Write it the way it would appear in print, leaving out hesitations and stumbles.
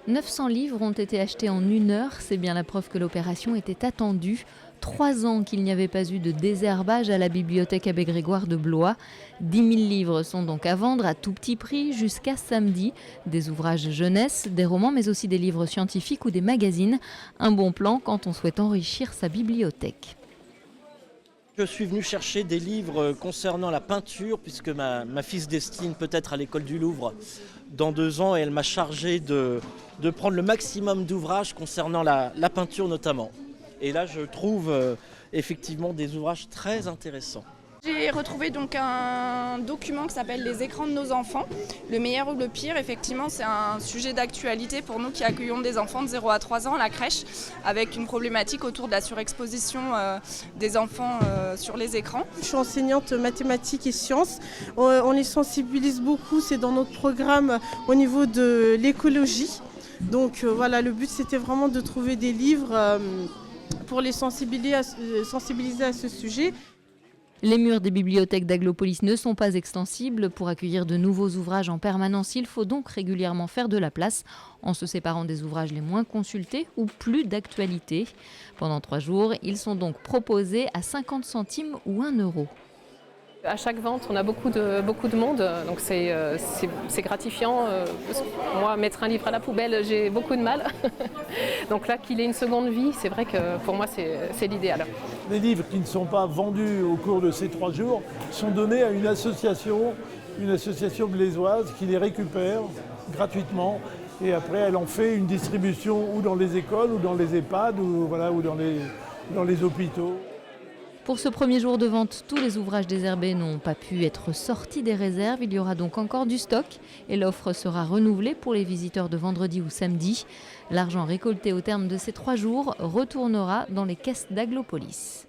900 livres ont été achetés en 1 heure, c'est bien la preuve que l'opération était attendue. 3 ans qu'il n'y avait pas eu de désherbage à la bibliothèque Abbé Grégoire de Blois. 10 000 livres sont donc à vendre à tout petit prix jusqu'à samedi. Des ouvrages jeunesse, des romans mais aussi des livres scientifiques ou des magazines. Un bon plan quand on souhaite enrichir sa bibliothèque. Je suis venu chercher des livres concernant la peinture puisque ma fille se destine peut-être à l'école du Louvre dans 2 ans et elle m'a chargé de prendre le maximum d'ouvrages concernant la peinture notamment. Et là je trouve effectivement des ouvrages très intéressants. J'ai retrouvé donc un document qui s'appelle Les écrans de nos enfants, le meilleur ou le pire. Effectivement, c'est un sujet d'actualité pour nous qui accueillons des enfants de 0 à 3 ans à la crèche, avec une problématique autour de la surexposition des enfants sur les écrans. Je suis enseignante mathématiques et sciences. On les sensibilise beaucoup, c'est dans notre programme au niveau de l'écologie. Donc voilà, le but c'était vraiment de trouver des livres pour les sensibiliser à ce sujet. Les murs des bibliothèques d'Aglopolis ne sont pas extensibles. Pour accueillir de nouveaux ouvrages en permanence, il faut donc régulièrement faire de la place en se séparant des ouvrages les moins consultés ou plus d'actualité. Pendant 3 jours, ils sont donc proposés à 50 centimes ou 1 euro. À chaque vente, on a beaucoup de monde, donc c'est gratifiant. Parce que moi, mettre un livre à la poubelle, j'ai beaucoup de mal. Donc là, qu'il ait une seconde vie, c'est vrai que pour moi, c'est l'idéal. Les livres qui ne sont pas vendus au cours de ces 3 jours sont donnés à une association glésoise qui les récupère gratuitement. Et après, elle en fait une distribution ou dans les écoles, ou dans les EHPAD, ou dans les hôpitaux. Pour ce premier jour de vente, tous les ouvrages désherbés n'ont pas pu être sortis des réserves. Il y aura donc encore du stock et l'offre sera renouvelée pour les visiteurs de vendredi ou samedi. L'argent récolté au terme de ces 3 jours retournera dans les caisses d'Aglopolis.